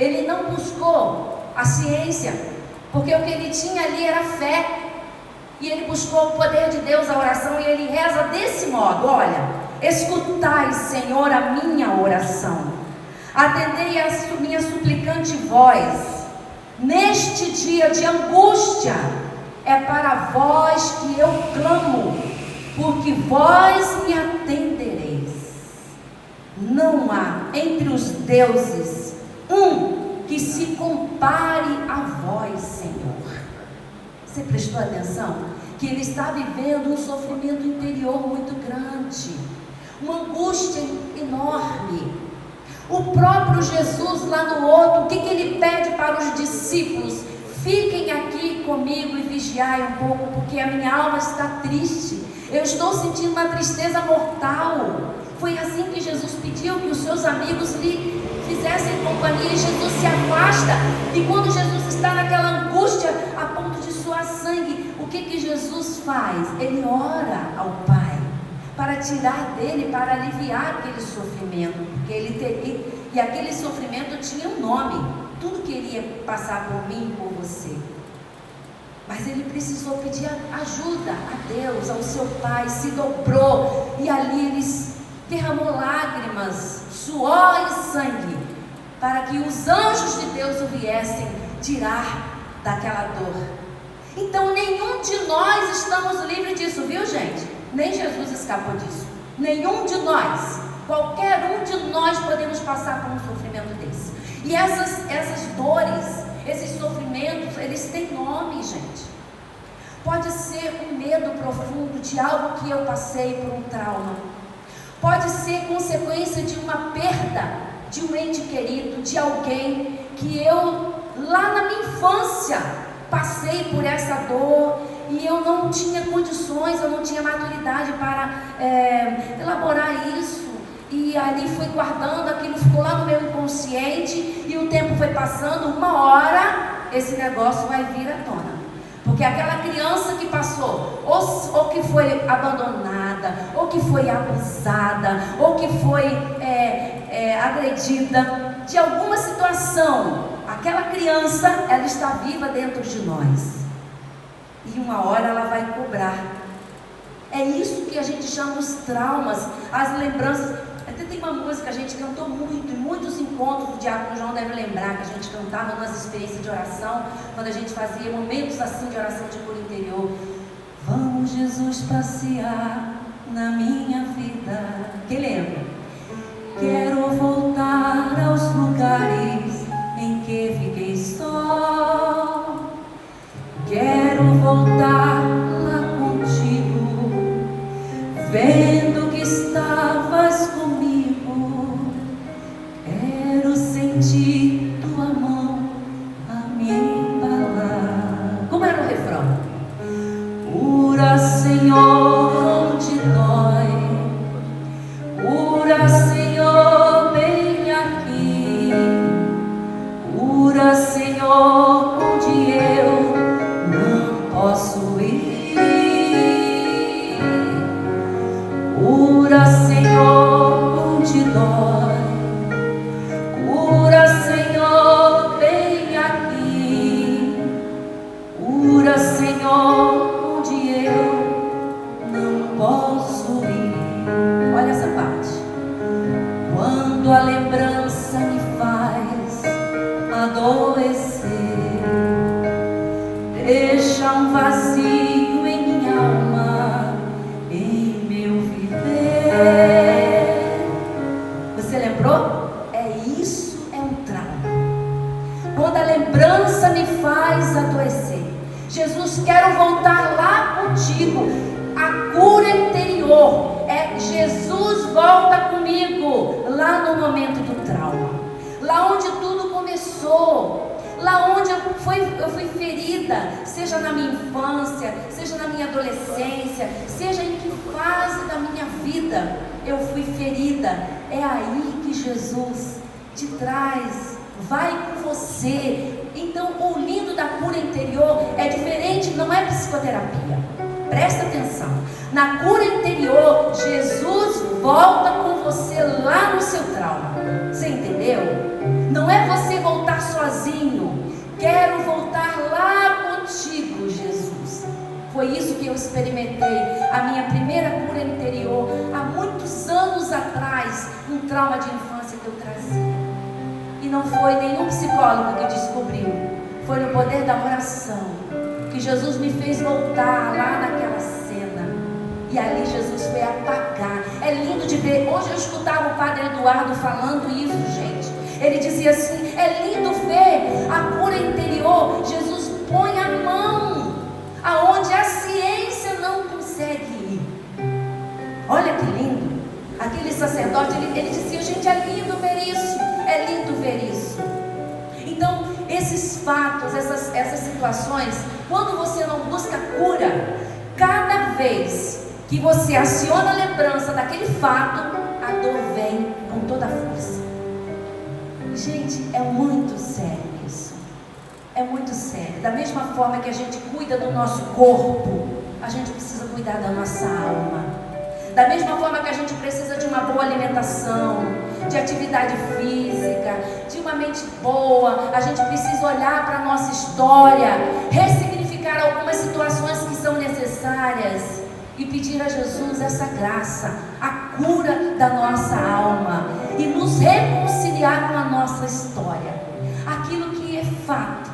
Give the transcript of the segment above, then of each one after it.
Ele não buscou a ciência, porque o que ele tinha ali era fé. E ele buscou o poder de Deus, a oração, e ele reza desse modo: olha, escutai, Senhor, a minha oração, atendei a minha suplicante voz. Neste dia de angústia, é para vós que eu clamo, porque vós me atendereis. Não há entre os deuses um que se compare a vós, Senhor. Você prestou atenção? Que ele está vivendo um sofrimento interior muito grande, uma angústia enorme. O próprio Jesus lá no outro, o que ele pede para os discípulos? Fiquem aqui comigo e vigiai um pouco, porque a minha alma está triste. Eu estou sentindo uma tristeza mortal. Foi assim que Jesus pediu que os seus amigos lhe fizessem companhia, e Jesus se afasta. E quando Jesus está naquela angústia a ponto de suar sangue, o que Jesus faz? Ele ora ao Pai para tirar dele, para aliviar aquele sofrimento, porque ele teria, e aquele sofrimento tinha um nome. Tudo queria passar por mim e por você, mas ele precisou pedir ajuda a Deus, ao seu Pai, se dobrou, e ali ele derramou lágrimas, suor e sangue, para que os anjos de Deus o viessem tirar daquela dor. Então nenhum de nós estamos livres disso, viu, gente? Nem Jesus escapou disso, nenhum de nós. Qualquer um de nós podemos passar por um sofrimento desse. E essas dores, esses sofrimentos, eles têm nome, gente. Pode ser um medo profundo de algo que eu passei, por um trauma. Pode ser consequência de uma perda de um ente querido, de alguém que eu, lá na minha infância, passei por essa dor e eu não tinha condições, eu não tinha maturidade para elaborar isso. E ali fui guardando, aquilo ficou lá no meu inconsciente, e o tempo foi passando. Uma hora esse negócio vai vir à tona, porque aquela criança que passou, ou que foi abandonada, ou que foi abusada, ou que foi agredida de alguma situação, aquela criança, ela está viva dentro de nós, e uma hora ela vai cobrar. É isso que a gente chama os traumas, as lembranças. Até tem uma música que a gente cantou muito, em muitos encontros, o Diácono João deve lembrar, que a gente cantava nas experiências de oração, quando a gente fazia momentos assim de oração de cura interior. Vamos, Jesus, passear na minha vida. Quem lembra? Quero voltar aos lugares em que fiquei só. Quero voltar lá contigo, vendo que estavas comigo. Quero sentir tua mão a me embalar. Como era o refrão? Cura, Senhor, onde dói. Cura, Senhor, bem aqui. Cura, Senhor, onde eu não posso ir. Cura, Senhor, onde dói. Cura, Senhor, bem aqui. Cura, Senhor, onde eu não posso ir. Olha essa parte. Quando a lembrança me faz adoecer, deixa um vazio em minha alma, em meu viver. Você lembrou? Isso é um trauma. Quando a lembrança me faz adoecer. Jesus, quero voltar lá contigo. A cura interior é Jesus volta comigo lá no momento do trauma, lá onde tudo começou, lá onde eu fui ferida, seja na minha infância, seja na minha adolescência, seja em que fase da minha vida eu fui ferida. É aí que Jesus te traz, vai com você. Então o lindo da cura interior é diferente, não é psicoterapia. Presta atenção, na cura interior Jesus volta com você lá no seu trauma. Você entendeu? Não é você voltar sozinho. Quero voltar lá contigo, Jesus. Foi isso que eu experimentei, a minha primeira cura interior, há muitos anos atrás, um trauma de infância que eu trazia. E não foi nenhum psicólogo que descobriu, foi no poder da oração, que Jesus me fez voltar lá naquela cena. E ali Jesus foi apagar. É lindo de ver. Hoje eu escutava o Padre Eduardo falando isso, gente. Ele dizia assim: é lindo ver a cura interior. Jesus põe a mão aonde a ciência não consegue ir. Olha que lindo. Aquele sacerdote, ele dizia: gente, é lindo ver isso. É lindo ver isso. Então, esses fatos, essas situações, quando você não busca cura, cada vez que você aciona a lembrança daquele fato, a dor vem com toda a força. Gente, é muito sério isso. É muito sério. Da mesma forma que a gente cuida do nosso corpo, a gente precisa cuidar da nossa alma. Da mesma forma que a gente precisa de uma boa alimentação, de atividade física, de uma mente boa, a gente precisa olhar para a nossa história, ressignificar algumas situações que são necessárias e pedir a Jesus essa graça, a cura da nossa alma e nos reconciliar com a nossa história. Aquilo que é fato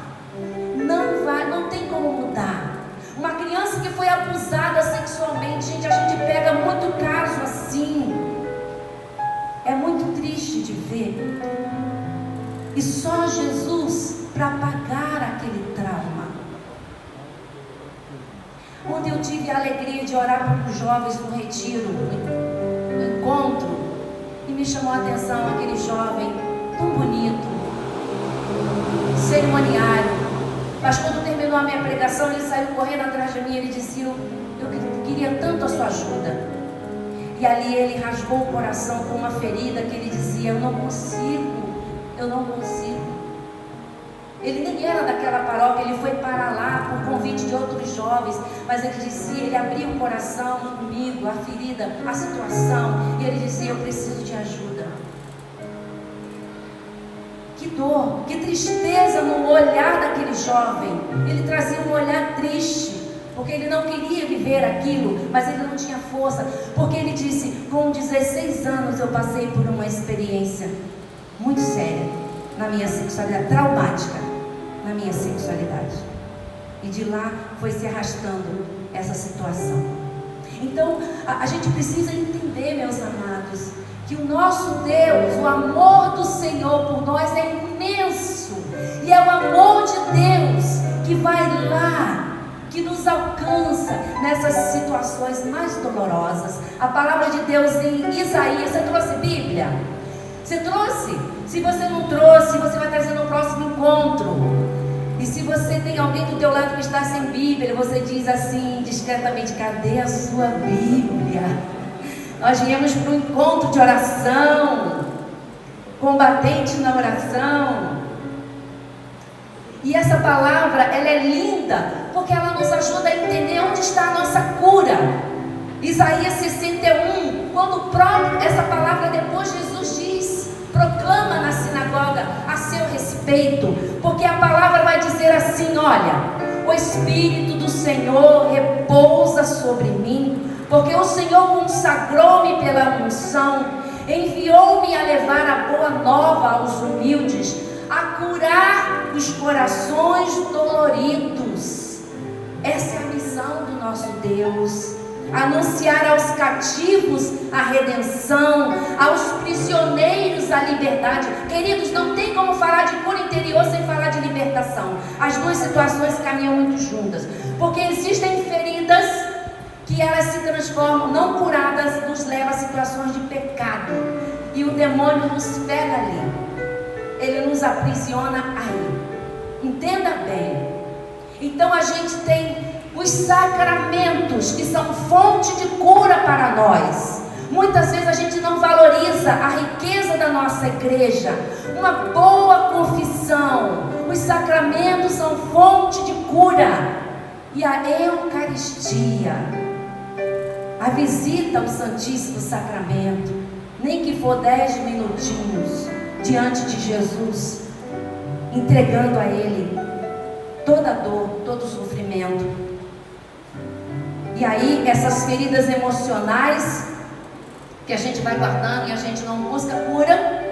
não tem como mudar. Uma criança que foi abusada sexualmente, gente, a gente pega muito caso assim. É muito triste de ver. E só Jesus para apagar aquele trauma. Ontem eu tive a alegria de orar para os jovens no retiro, no encontro, e me chamou a atenção aquele jovem tão bonito, cerimoniário. Mas quando terminou a minha pregação, ele saiu correndo atrás de mim e ele disse: eu queria tanto a sua ajuda. E ali ele rasgou o coração com uma ferida que ele dizia: eu não consigo. Ele nem era daquela paróquia, ele foi para lá por convite de outros jovens, mas ele dizia, ele abriu o coração comigo, a ferida, a situação, e ele dizia: eu preciso de ajuda. Que dor, que tristeza no olhar daquele jovem. Ele trazia um olhar triste, porque ele não queria viver aquilo, mas ele não tinha força, porque ele disse: com 16 anos eu passei por uma experiência muito séria na minha sexualidade, traumática na minha sexualidade, e de lá foi se arrastando essa situação. Então a gente precisa entender, meus amados, que o nosso Deus, o amor do Senhor por nós é imenso, e é o amor de Deus que vai lá, que nos alcança nessas situações mais dolorosas. A palavra de Deus em Isaías, você trouxe Bíblia? Você trouxe? Se você não trouxe, você vai trazer no próximo encontro. E se você tem alguém do teu lado que está sem Bíblia, você diz assim discretamente: cadê a sua Bíblia? Nós viemos para um encontro de oração, combatente na oração. E essa palavra, ela é linda, porque ela nos ajuda a entender onde está a nossa cura. Isaías 61, quando essa palavra depois Jesus diz, proclama na sinagoga a seu respeito, porque a palavra vai dizer assim: olha, o Espírito do Senhor repousa sobre mim, porque o Senhor consagrou-me pela unção, enviou-me a levar a boa nova aos humildes, a curar os corações doloridos. Essa é a missão do nosso Deus: anunciar aos cativos a redenção, aos prisioneiros a liberdade. Queridos, não tem como falar de cura interior sem falar de libertação. As duas situações caminham muito juntas, porque existem feridas que elas se transformam, não curadas, nos leva a situações de pecado, e o demônio nos pega ali, ele nos aprisiona aí. Entenda bem. Então a gente tem os sacramentos, que são fonte de cura para nós. Muitas vezes a gente não valoriza a riqueza da nossa igreja. Uma boa confissão. Os sacramentos são fonte de cura. E a Eucaristia, a visita ao Santíssimo Sacramento, nem que for 10 minutinhos diante de Jesus, entregando a Ele toda a dor, todo o sofrimento. E aí essas feridas emocionais que a gente vai guardando e a gente não busca cura,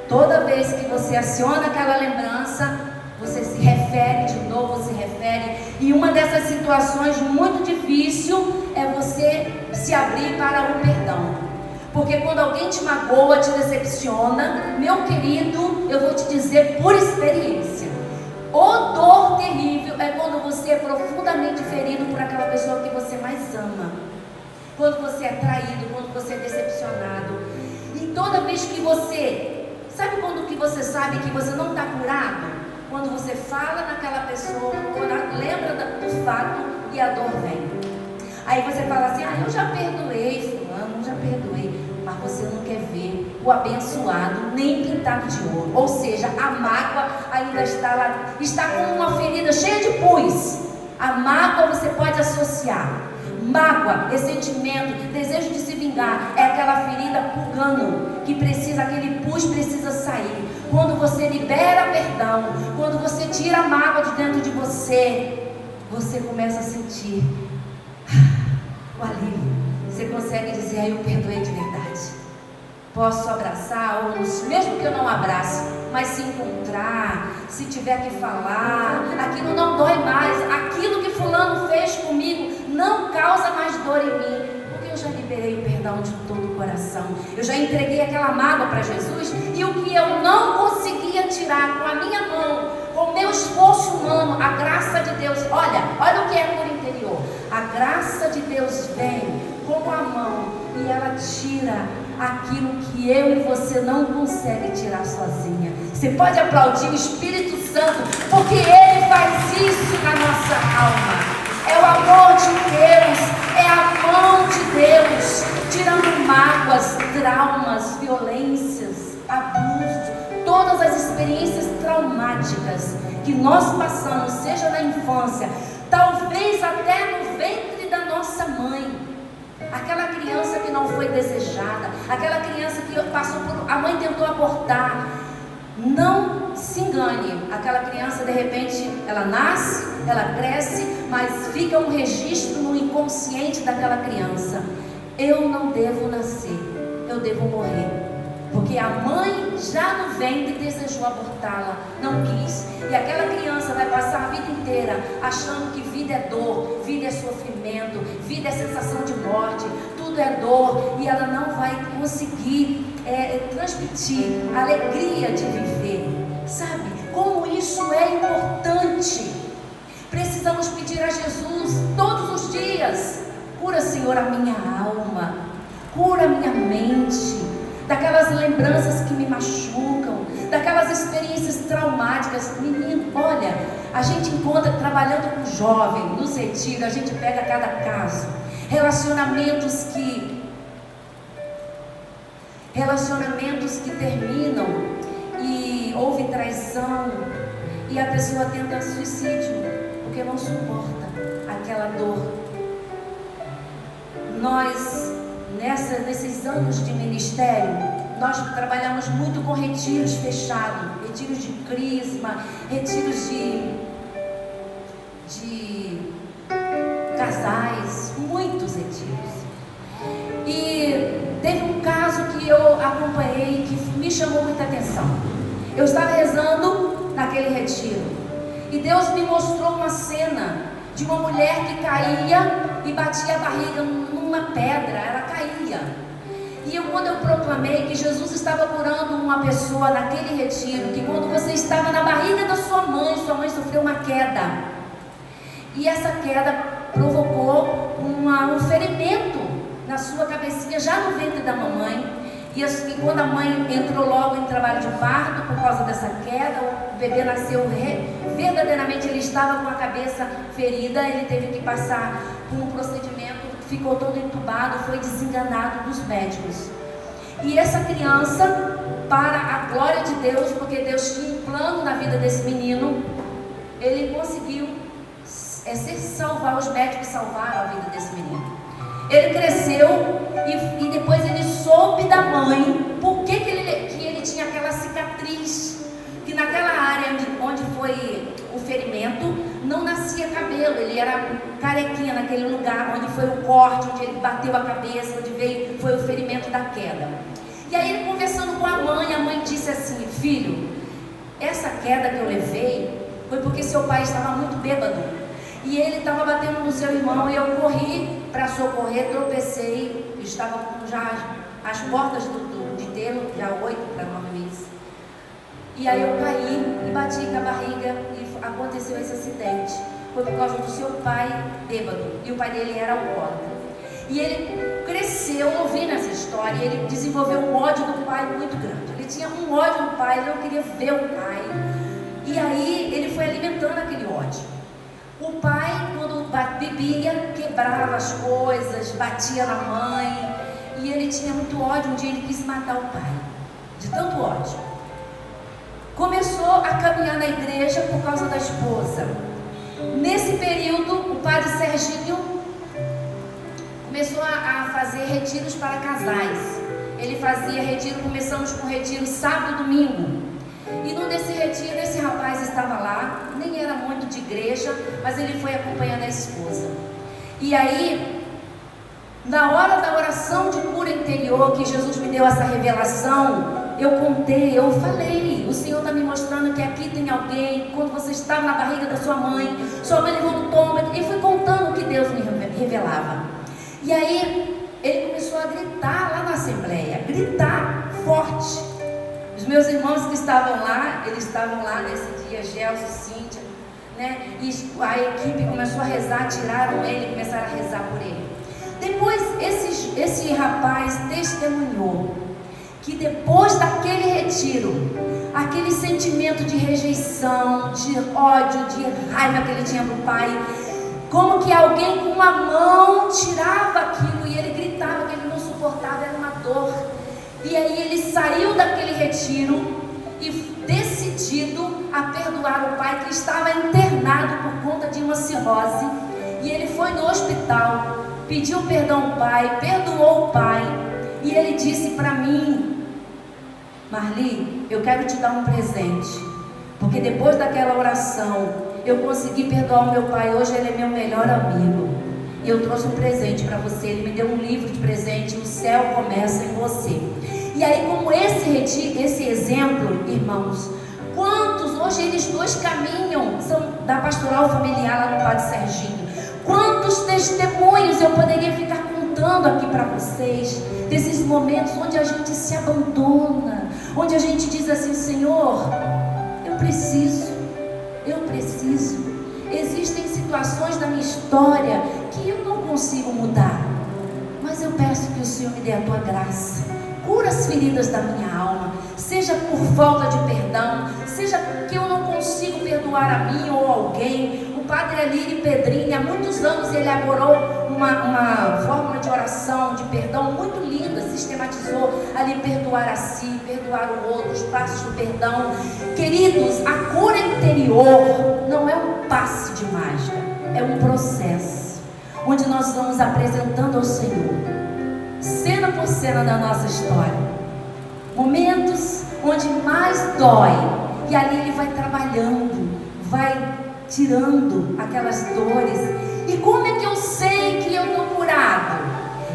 toda vez que você aciona aquela lembrança, você se refere de novo, se refere. E uma dessas situações muito difícil é você se abrir para o perdão. Porque quando alguém te magoa, te decepciona, meu querido, eu vou te dizer por experiência, o dor terrível é quando você é profundamente ferido por aquela pessoa que você mais ama. Quando você é traído, quando você é decepcionado. E toda vez que você... Sabe quando que você sabe que você não está curado? Quando você fala naquela pessoa, quando lembra do fato e a dor vem. Aí você fala assim, eu já perdoei fulano, já perdoei. Mas você não quer ver o abençoado nem pintado de ouro. Ou seja, a mágoa ainda está lá, está com uma ferida cheia de pus. A mágoa você pode associar. Mágoa, ressentimento, desejo de se vingar, é aquela ferida pulgando, que precisa, aquele pus precisa sair. Quando você libera perdão, quando você tira a mágoa de dentro de você, você começa a sentir o alívio. Você consegue dizer, eu perdoei de verdade. Posso abraçar, ou mesmo que eu não abrace, mas se encontrar, se tiver que falar, aquilo não dói mais. Aquilo que fulano fez comigo não causa mais dor em mim, porque eu já liberei o perdão de todo o coração. Eu já entreguei aquela mágoa para Jesus, e o que eu não conseguia tirar com a minha mão, com o meu esforço humano, a graça de Deus, olha o que é por interior. A graça de Deus vem com a mão e ela tira aquilo que eu e você não consegue tirar sozinha. Você pode aplaudir o Espírito Santo, porque Ele faz isso na nossa alma. É o amor de Deus, é a mão de Deus, tirando mágoas, traumas, violências, abusos, todas as experiências traumáticas que nós passamos, seja na infância, talvez até no ventre da nossa mãe. Aquela criança que não foi desejada, aquela criança que passou por... A mãe tentou abortar. Não se engane, aquela criança de repente, ela nasce, ela cresce, mas fica um registro no inconsciente daquela criança. Eu não devo nascer, eu devo morrer. Porque a mãe já no ventre desejou abortá-la, não quis. E aquela criança vai passar a vida inteira achando que vida é dor, vida é sofrimento, vida é sensação de morte, tudo é dor. E ela não vai conseguir transmitir a alegria de viver. Sabe como isso é importante? Precisamos pedir a Jesus todos os dias: cura, Senhor, a minha alma, cura a minha mente, daquelas lembranças que me machucam, daquelas experiências traumáticas. Menino, olha, a gente encontra trabalhando com jovem, nos retiros, a gente pega cada caso, relacionamentos que terminam e houve traição e a pessoa tenta suicídio porque não suporta aquela dor. Nós, nesses anos de ministério, nós trabalhamos muito com retiros fechados, retiros de crisma, retiros de casais, muitos retiros. E teve um caso que eu acompanhei que me chamou muita atenção. Eu estava rezando naquele retiro e Deus me mostrou uma cena de uma mulher que caía e batia a barriga numa pedra, ela caía. E quando eu proclamei que Jesus estava curando uma pessoa naquele retiro, que quando você estava na barriga da sua mãe sofreu uma queda, e essa queda provocou um ferimento na sua cabecinha, já no ventre da mamãe. E quando a mãe entrou logo em trabalho de parto, por causa dessa queda, o bebê nasceu verdadeiramente, ele estava com a cabeça ferida, ele teve que passar por um procedimento, ficou todo entubado, foi desenganado dos médicos. E essa criança, para a glória de Deus, porque Deus tinha um plano na vida desse menino, ele conseguiu salvar, os médicos salvaram a vida desse menino. Ele cresceu e depois ele soube da mãe por que ele tinha aquela cicatriz, que naquela área foi o ferimento, não nascia cabelo, ele era carequinha naquele lugar onde foi o corte, onde ele bateu a cabeça, onde veio, foi o ferimento da queda. E aí ele conversando com a mãe disse assim: filho, essa queda que eu levei foi porque seu pai estava muito bêbado e ele estava batendo no seu irmão, e eu corri para socorrer, tropecei, estava com já as portas de telo, já 8 para 9 meses. E aí eu caí e bati com a barriga e aconteceu esse acidente. Foi por causa do seu pai bêbado, e o pai dele era alcoólatra. E ele cresceu ouvindo essa história, e ele desenvolveu um ódio do pai muito grande. Ele tinha um ódio do pai, ele não queria ver o pai. E aí ele foi alimentando aquele ódio. O pai, quando bebia, quebrava as coisas, batia na mãe. E ele tinha muito ódio. Um dia ele quis matar o pai, de tanto ódio. Começou a caminhar na igreja por causa da esposa. Nesse período, o padre Serginho começou a fazer retiros para casais. Ele fazia retiro, começamos com retiro sábado e domingo. E nesse retiro, esse rapaz estava lá, nem era muito de igreja, mas ele foi acompanhando a esposa. E aí, na hora da oração de cura interior, que Jesus me deu essa revelação, eu contei, eu falei: o Senhor está me mostrando que aqui tem alguém, quando você estava na barriga da sua mãe levou um tombo, e fui contando o que Deus me revelava. E aí, ele começou a gritar lá na assembleia, gritar forte. Os meus irmãos que estavam lá, eles estavam lá nesse dia, Gelson, Cíntia, né? E a equipe começou a rezar, tiraram ele e começaram a rezar por ele. Depois, esse rapaz testemunhou que depois daquele retiro, aquele sentimento de rejeição, de ódio, de raiva que ele tinha do pai, como que alguém com uma mão tirava aquilo e ele gritava que ele não suportava, era uma dor. E aí ele saiu daquele retiro e decidido a perdoar o pai, que estava internado por conta de uma cirrose. E ele foi no hospital, pediu perdão ao pai, perdoou o pai. E ele disse para mim: Marli, eu quero te dar um presente, porque depois daquela oração eu consegui perdoar o meu pai. Hoje ele é meu melhor amigo. E eu trouxe um presente para você. Ele me deu um livro de presente, O Céu Começa em Você. E aí, como esse exemplo, irmãos, quantos hoje eles dois caminham, são da pastoral familiar lá no Padre Serginho. Quantos testemunhos eu poderia ficar contando aqui para vocês, desses momentos onde a gente se abandona, onde a gente diz assim: Senhor, eu preciso. Existem situações da minha história que eu não consigo mudar, mas eu peço que o Senhor me dê a tua graça. Cura as feridas da minha alma, seja por falta de perdão, seja porque eu não consigo perdoar a mim ou alguém. O padre Alírio Pedrini, há muitos anos, ele elaborou uma fórmula de oração, de perdão muito linda, sistematizou ali: perdoar a si, perdoar o outro, os passos do perdão. Queridos, a cura interior não é um passe de mágica, é um processo, onde nós vamos apresentando ao Senhor, cena por cena da nossa história, momentos onde mais dói, e ali Ele vai trabalhando, vai tirando aquelas dores. E como é que eu sei que eu estou curado?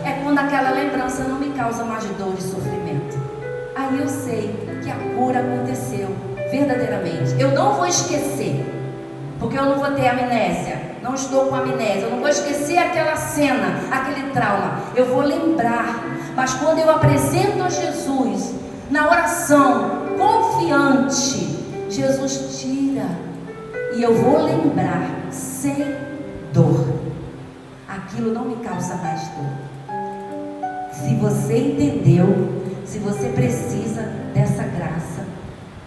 É quando aquela lembrança não me causa mais dor e sofrimento. Aí eu sei que a cura aconteceu verdadeiramente. Eu não vou esquecer, porque eu não vou ter amnésia. Não estou com amnésia, eu não vou esquecer aquela cena, aquele trauma. Eu vou lembrar. Mas quando eu apresento a Jesus na oração, confiante, Jesus tira, e eu vou lembrar sem dor. Aquilo não me causa mais dor. Se você entendeu, se você precisa dessa graça,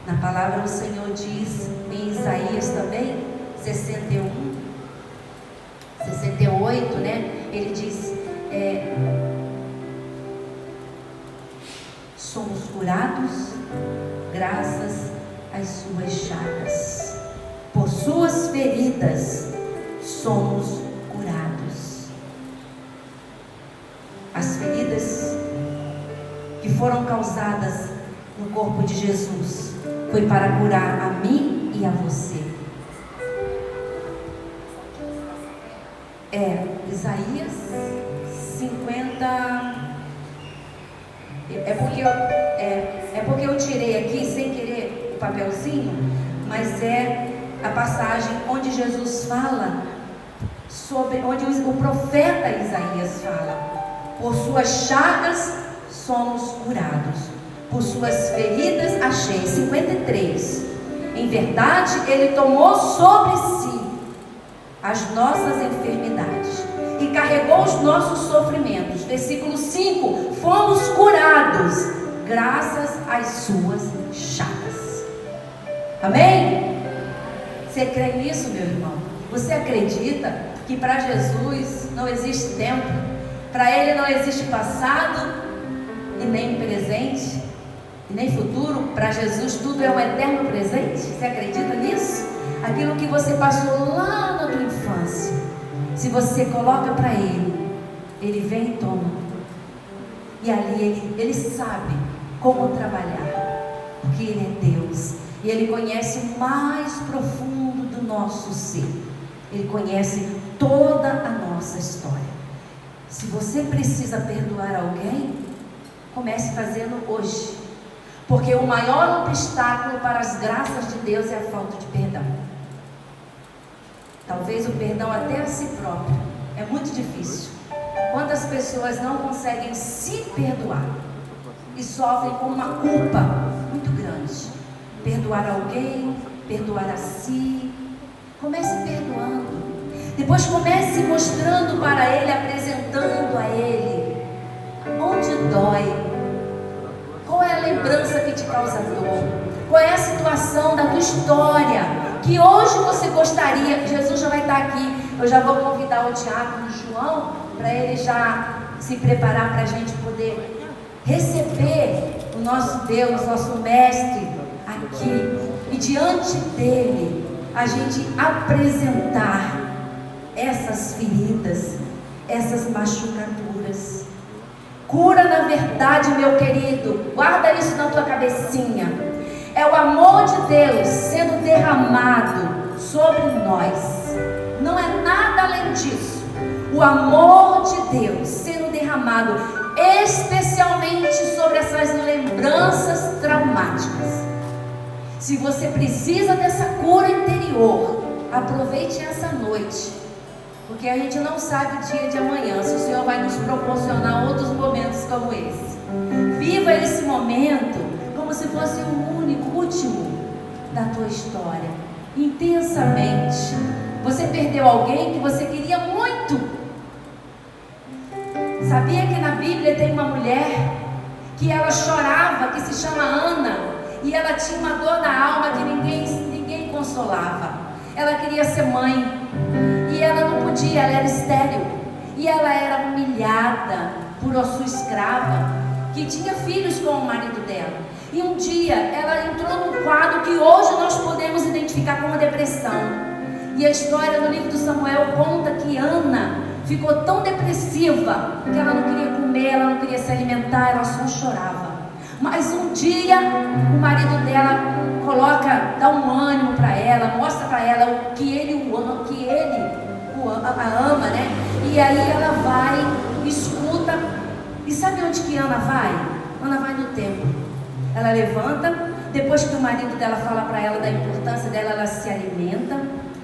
na palavra do Senhor diz em Isaías também 61, 68, né? Ele diz: somos curados graças às suas chagas, por suas feridas somos curados. As feridas que foram causadas no corpo de Jesus foi para curar a mim e a você. Isaías 50. É porque eu tirei aqui sem querer o papelzinho, mas é a passagem onde Jesus fala sobre, onde o profeta Isaías fala: por suas chagas somos curados, por suas feridas achei. 53. Em verdade, ele tomou sobre si as nossas enfermidades e carregou os nossos sofrimentos. Versículo 5: fomos curados graças às suas chagas. Amém? Você crê nisso, meu irmão? Você acredita que para Jesus não existe tempo? Para Ele não existe passado e nem presente e nem futuro? Para Jesus tudo é um eterno presente. Você acredita nisso? Aquilo que você passou lá na tua infância, se você coloca para Ele, Ele vem e toma. E ali Ele sabe como trabalhar, porque Ele é Deus. E Ele conhece o mais profundo do nosso ser. Ele conhece toda a nossa história. Se você precisa perdoar alguém, comece fazendo hoje. Porque o maior obstáculo para as graças de Deus é a falta de perdão. Talvez o perdão até a si próprio é muito difícil. Quantas pessoas não conseguem se perdoar e sofrem com uma culpa muito grande? Perdoar alguém, perdoar a si. Comece perdoando. Depois comece mostrando para Ele, apresentando a Ele onde dói. Qual é a lembrança que te causa dor? Qual é a situação da tua história que hoje você gostaria? Jesus já vai estar aqui. Eu já vou convidar o diácono João para ele já se preparar para a gente poder receber o nosso Deus, nosso mestre aqui, e diante dele a gente apresentar essas feridas, essas machucaduras. Cura, na verdade, meu querido, guarda isso na tua cabecinha, é o amor de Deus sendo derramado sobre nós. Não é nada além disso. O amor de Deus sendo derramado especialmente sobre essas lembranças traumáticas. Se você precisa dessa cura interior, aproveite essa noite, porque a gente não sabe o dia de amanhã, se o Senhor vai nos proporcionar outros momentos como esse. Viva esse momento como se fosse o único, último da tua história, intensamente. Você perdeu alguém que você queria muito. Sabia que na Bíblia tem uma mulher que ela chorava, que se chama Ana, e ela tinha uma dor na alma que ninguém consolava. Ela queria ser mãe e ela não podia, ela era estéril, e ela era humilhada por sua escrava, que tinha filhos com o marido dela. E um dia ela entrou num quadro que hoje nós podemos identificar como depressão. E a história no livro do Samuel conta que Ana ficou tão depressiva que ela não queria comer, ela não queria se alimentar, ela só chorava. Mas um dia o marido dela dá um ânimo para ela, mostra para ela que ele a ama, né? E aí ela vai, escuta. E sabe onde que Ana vai? Ana vai no templo. Ela levanta, depois que o marido dela fala para ela da importância dela, ela se alimenta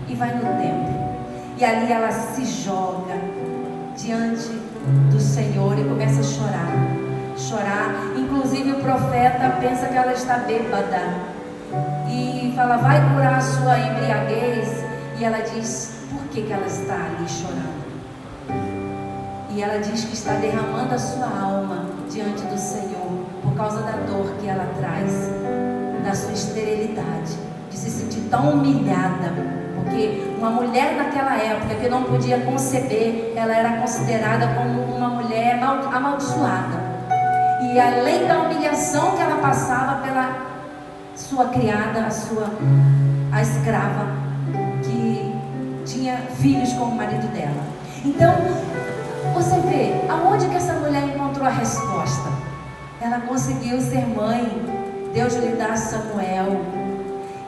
e vai no templo. E ali ela se joga diante do Senhor e começa a chorar. Inclusive o profeta pensa que ela está bêbada e fala: vai curar a sua embriaguez. E ela diz por que ela está ali chorando. E ela diz que está derramando a sua alma diante do Senhor por causa da dor que ela traz, da sua esterilidade, de se sentir tão humilhada. Porque uma mulher naquela época que não podia conceber, ela era considerada como uma mulher amaldiçoada. E além da humilhação que ela passava pela sua criada, a escrava, que tinha filhos com o marido dela. Então, você vê, aonde que essa mulher encontrou a resposta? Ela conseguiu ser mãe. Deus lhe dá Samuel.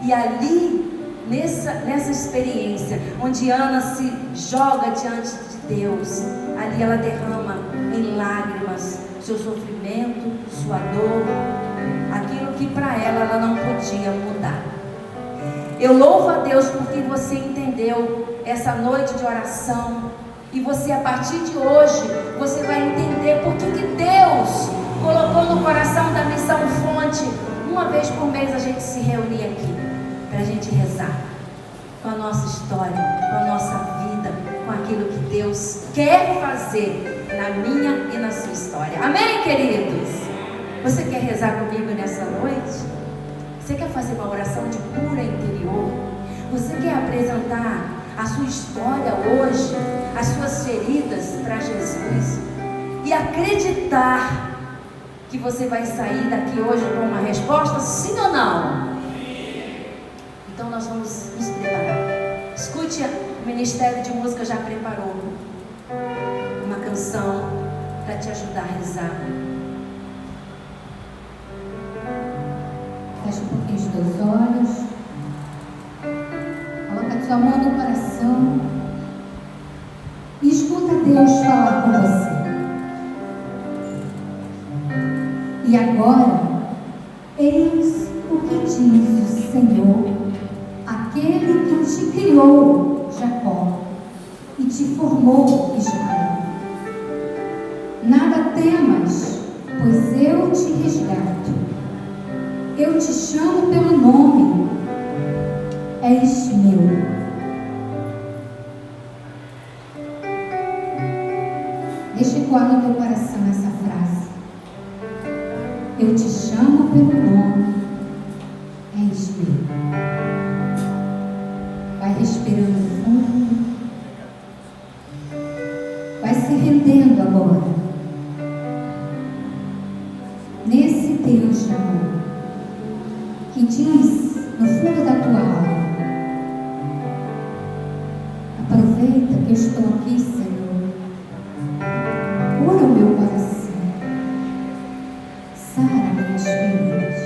E ali, nessa experiência, onde Ana se joga diante de Deus, ali ela derrama em lágrimas seu sofrimento, sua dor, aquilo que para ela não podia mudar. Eu louvo a Deus porque você entendeu essa noite de oração, e você, a partir de hoje, você vai entender por que Deus colocou no coração da Missão Fonte, uma vez por mês a gente se reunir aqui, para a gente rezar com a nossa história, com a nossa vida, com aquilo que Deus quer fazer na minha e na sua história. Amém, queridos? Você quer rezar comigo nessa noite? Você quer fazer uma oração de cura interior? Você quer apresentar a sua história hoje, as suas feridas para Jesus, e acreditar que você vai sair daqui hoje com uma resposta, sim ou não? Então nós vamos nos preparar. Escute, o Ministério de Música já preparou uma canção para te ajudar a rezar. Fecha um pouquinho os teus olhos. Coloca a tua mão no coração e escuta Deus falar com você. E agora, eis o que diz o Senhor, aquele que te criou, Jacó, e te formou, Israel. Nada temas, pois eu te resgato. Eu te chamo pelo nome, és meu. Deixa ecoar no teu coração essa frase. Eu te chamo pelo nome, és meu. Vai respirando fundo. Vai se rendendo agora nesse Deus de amor que diz no fundo da tua alma: aproveita que eu estou aqui, Senhor. Cura o meu coração, sara minhas feridas,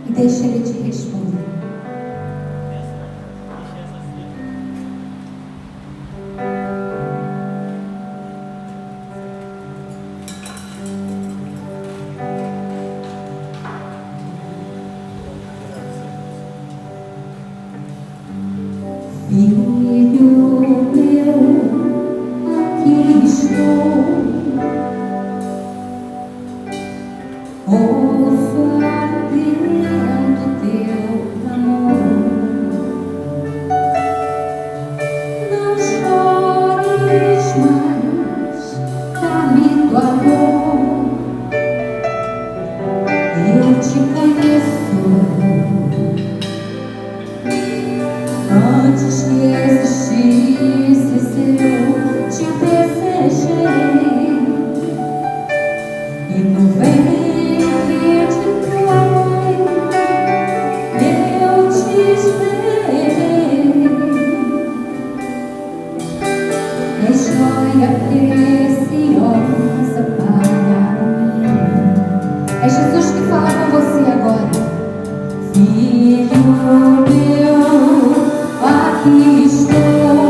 e deixa Ele te responder. Filho meu, aqui estou, ouço atento teu clamor. Não chores mais, dá-me tua amor. Eu te conheço. Antes que existisse, eu te desejei, e no ventre de tua mãe eu te esperei. És joia preciosa para mim. É Jesus que fala com você agora. Filho meu, aqui estou,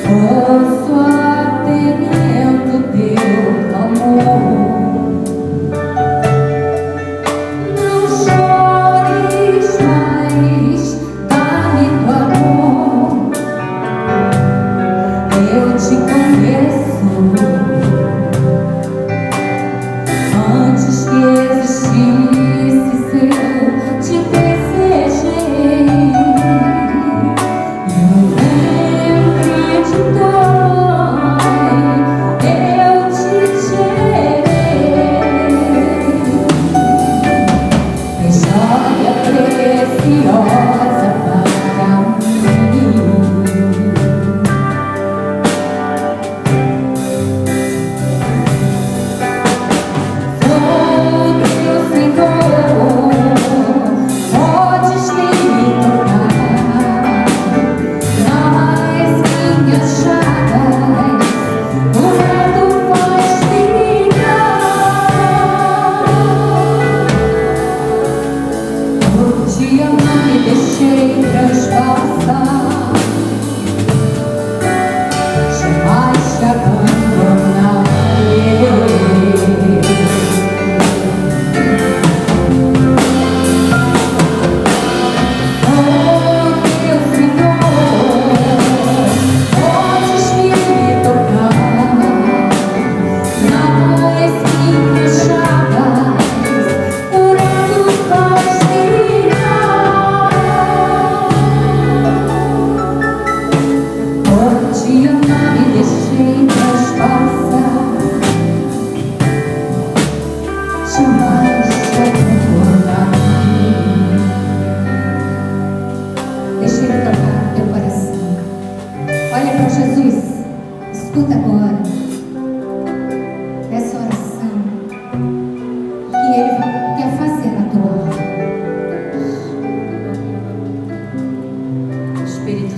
ouço atento teu clamor. Não chores mais, dá-me tua amor. Eu te conheço. Antes que existisse,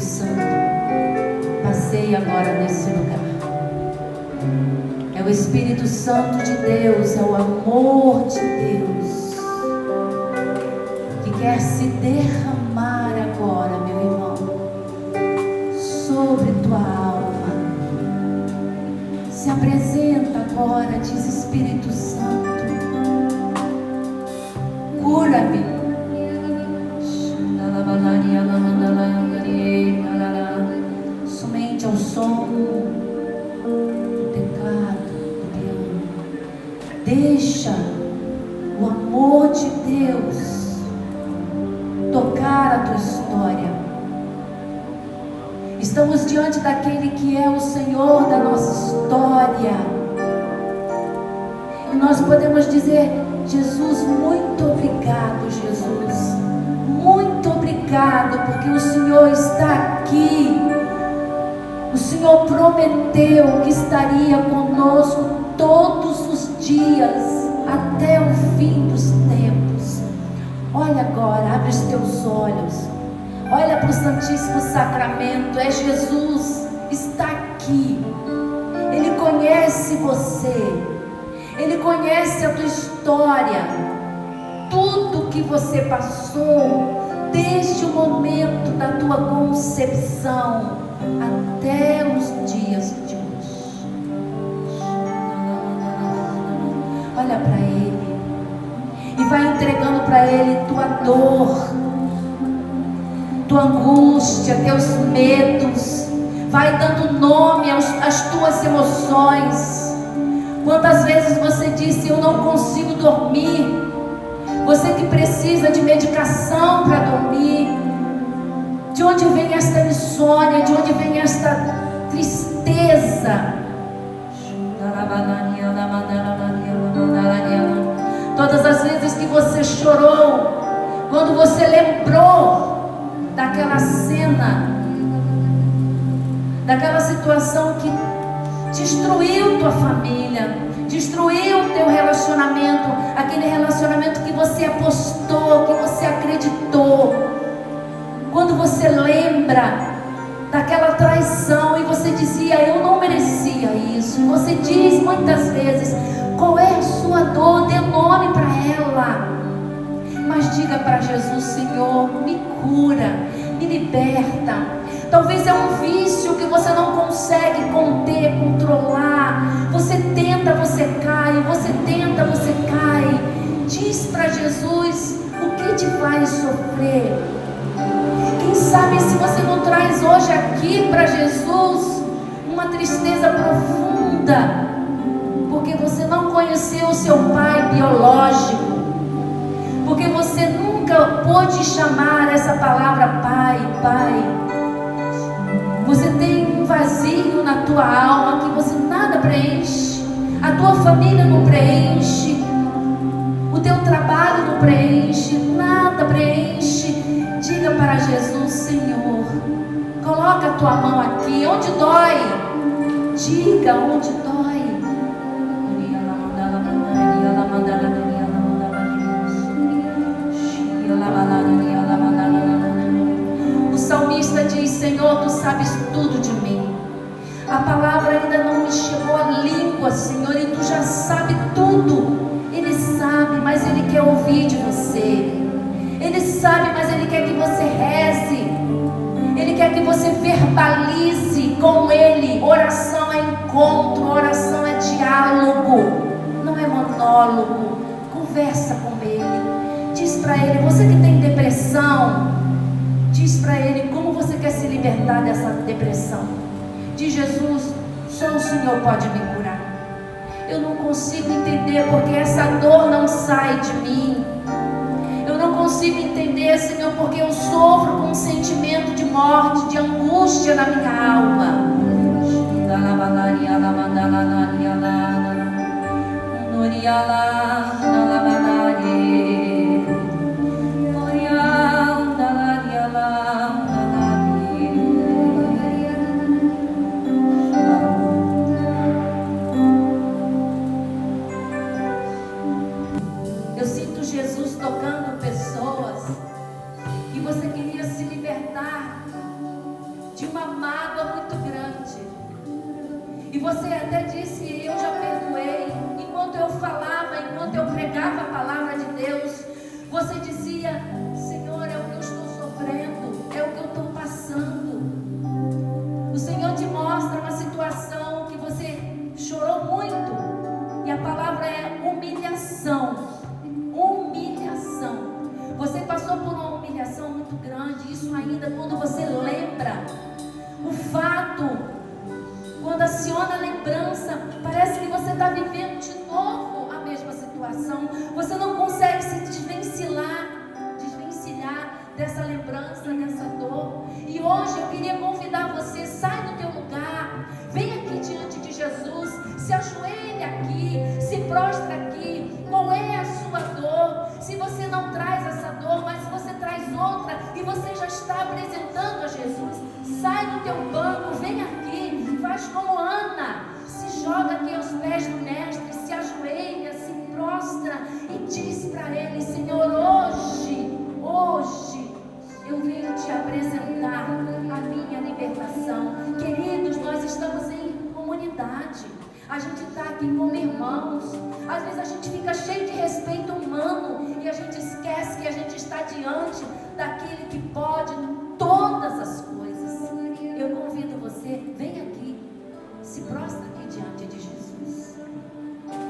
Santo passeie agora nesse lugar. É o Espírito Santo de Deus, é o amor de Deus que quer se derramar agora, meu irmão, sobre tua alma. Se apresenta agora, diz Espírito Santo, cura-me. Somente ao som do teclado, do piano. Deixa o amor de Deus tocar a tua história. Estamos diante daquele que é o Senhor da nossa história. E nós podemos dizer: Jesus, muito obrigado, Jesus. Muito obrigado, porque o Senhor está aqui. O Senhor prometeu que estaria conosco todos os dias, até o fim dos tempos. Olha agora, abre os teus olhos. Olha para o Santíssimo Sacramento. É Jesus, está aqui. Ele conhece você. Ele conhece a tua história. Tudo que você passou, desde o momento da tua concepção até os dias de hoje. Olha para Ele e vai entregando para Ele tua dor, tua angústia, teus medos. Vai dando nome às tuas emoções. Quantas vezes você disse: eu não consigo dormir? Você que precisa de medicação para dormir. De onde vem esta insônia? De onde vem esta tristeza? Todas as vezes que você chorou, quando você lembrou daquela cena, daquela situação que destruiu tua família, destruiu o teu relacionamento, aquele relacionamento que você apostou, que você acreditou. Quando você lembra daquela traição e você dizia: eu não merecia isso. Você diz muitas vezes: qual é a sua dor? Dê nome para ela. Mas diga para Jesus: Senhor, me cura, me liberta. Talvez é um vício que você não consegue conter, controlar. Você tenta, você cai. Você tenta, você cai. Diz para Jesus o que te faz sofrer. Quem sabe se você não traz hoje aqui para Jesus uma tristeza profunda, porque você não conheceu o seu pai biológico, porque você nunca pôde chamar essa palavra pai, pai. Você tem um vazio na tua alma que você nada preenche. A tua família não preenche. O teu trabalho não preenche. Nada preenche. Diga para Jesus: Senhor, coloca a tua mão aqui. Onde dói? Diga onde dói. O salmista diz: Senhor, tu sabes tudo de mim. A palavra ainda não me chegou à língua, Senhor, e tu já sabe tudo. Ele sabe, mas Ele quer ouvir de você. Ele sabe, mas Ele quer que você reze. Ele quer que você verbalize com Ele. Oração é encontro, oração é diálogo, não é monólogo. Conversa com Ele. Diz para Ele: você que tem depressão, diz para Ele como você quer se libertar dessa depressão. Diz: Jesus, só o Senhor pode me curar. Eu não consigo entender porque essa dor não sai de mim. Eu não consigo entender, Senhor, porque eu sofro com um sentimento de morte, de angústia na minha alma. Eu sinto Jesus tocando pessoas que você queria se libertar de uma mágoa muito grande. E você até disse: eu já perdoei. Enquanto eu falava, enquanto eu pregava a palavra de Deus, você dizia: Senhor, é o que eu estou sofrendo, é o que eu estou passando. O Senhor te mostra uma situação que você chorou muito, e a palavra é humilhação. Humilhação. Você passou por uma humilhação muito grande. Isso ainda, quando você lembra o fato, quando aciona a lembrança, parece que você está vivendo de novo a mesma situação. Você não consegue se desvencilhar dessa lembrança, dessa dor. E hoje eu queria convidar você: sai do teu lugar, vem aqui diante de Jesus, se ajoelhe aqui, se prostra aqui. Qual é a sua dor? Se você não traz essa dor, mas se você traz outra e você já está apresentando a Jesus, sai do teu banco, vem aqui, faz como Ana, se joga aqui aos pés do Mestre, se ajoelha, se prostra e diz para Ele: Senhor, hoje eu venho te apresentar a minha libertação. Queridos, nós estamos em comunidade, a gente está aqui como irmãos. Às vezes a gente fica cheio de respeito humano e a gente esquece que a gente está diante daquele que pode todas as coisas. Eu convido você: vem aqui, se prostra aqui diante de Jesus.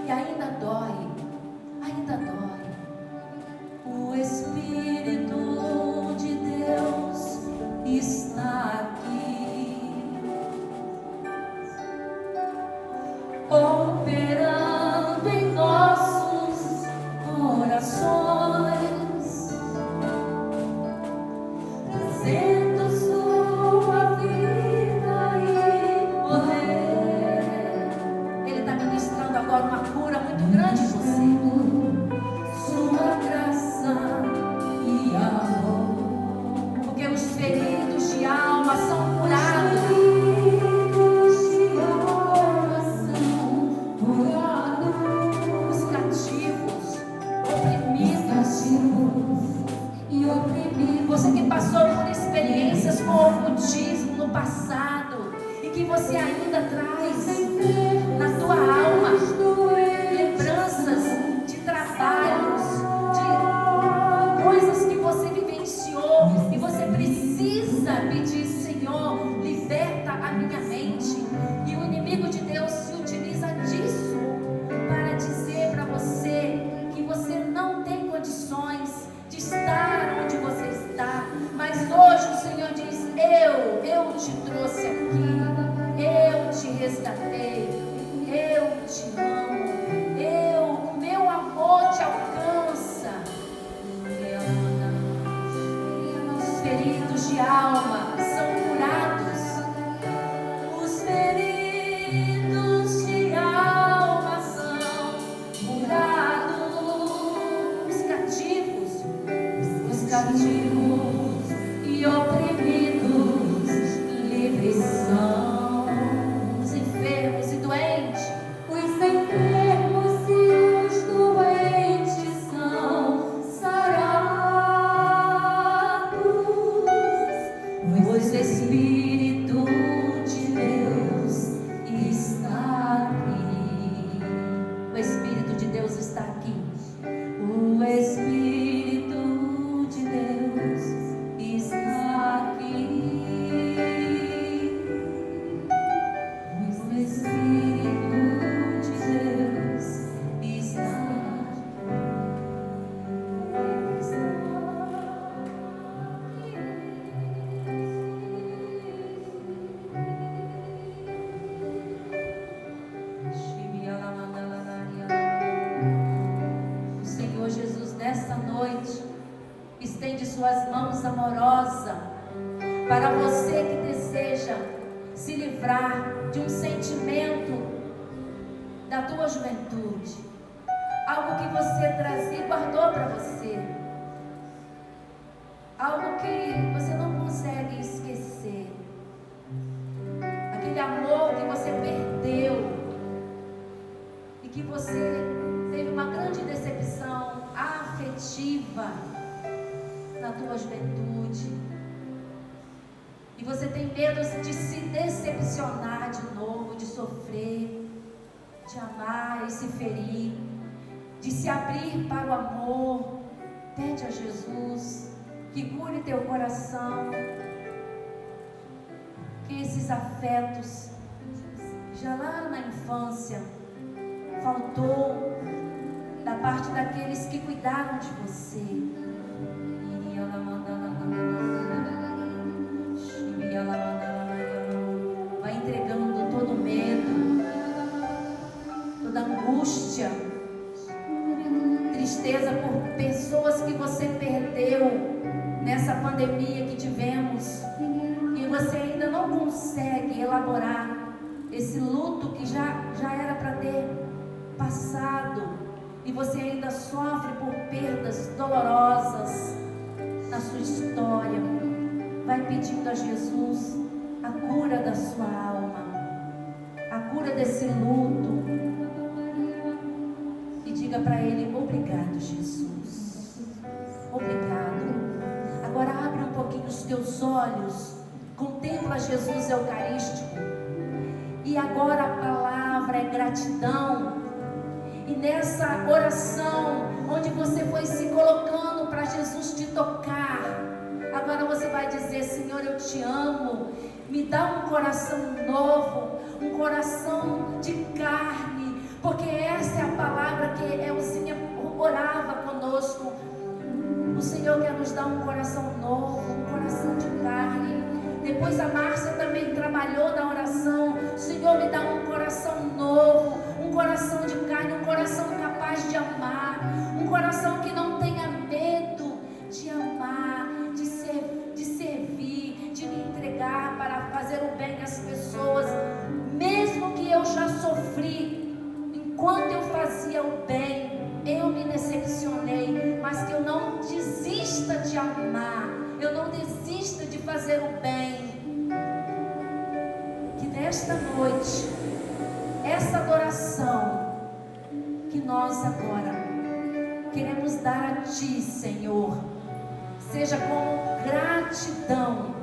E ainda dói. O Espírito de Deus está aqui, operando em nossos corações, trazendo sua vida e poder. Ele está ministrando agora uma cura muito grande em você. Sua graça e amor, porque os feridos de alma são curados. Os cativos, oprimidos. Você que passou por experiências com ocultismo no passado e que você ainda traz na tua alma lembranças de trabalhos, de coisas que você vivenciou, e você precisa pedir: Senhor, liberta a minha mente. E o inimigo de Deus se utiliza disso para dizer para você que você não tem condições de estar onde você está. Mas hoje o Senhor diz: eu te trouxe aqui, eu te resgatei, eu te amo, o meu amor te alcança. Os feridos de alma são curados. Os feridos de alma são curados. Os cativos e oprimidos livres são. Os enfermos e doentes, são sarados. O Espírito de Deus está aqui. O Espírito de Deus está aqui. O Espírito de Deus está aqui. O Espírito de Deus está O Senhor Jesus, nesta noite, estende suas mãos amorosas para você que deseja se livrar de um sentimento da tua juventude, algo que você trazia e guardou para você, algo que você não consegue esquecer, aquele amor que você perdeu e que você teve uma grande decepção afetiva na tua juventude. e você tem medo de se decepcionar de novo, de sofrer, de amar e se ferir, de se abrir para o amor, pede a Jesus que cure teu coração, que esses afetos, já lá na infância, faltou da parte daqueles que cuidaram de você. Vai entregando todo medo, toda angústia, tristeza por pessoas que você perdeu nessa pandemia que tivemos, e você ainda não consegue elaborar esse luto que já era para ter passado, e você ainda sofre por perdas dolorosas na sua história. Vai pedindo a Jesus a cura da sua alma, a cura desse luto, e diga para Ele: obrigado, Jesus, obrigado. Agora abre um pouquinho os teus olhos, contempla Jesus Eucarístico, e agora a palavra é gratidão. E nessa oração, onde você foi se colocando para Jesus te tocar, agora você vai dizer: Senhor, eu te amo, me dá um coração novo, um coração de carne, porque essa é a palavra que Elzinha orava conosco. O Senhor quer nos dar um coração novo, um coração de carne. Depois a Márcia também trabalhou na oração: Senhor, me dá um coração novo, um coração de carne, um coração capaz de amar, um coração que não tenha medo de amar, de servir, de me entregar para fazer o bem às pessoas, mesmo que eu já sofri. Enquanto eu fazia o bem, eu me decepcionei, mas que eu não desista de amar, eu não desista de fazer o bem. Que nesta noite, essa adoração que nós agora queremos dar a Ti, Senhor, seja com gratidão,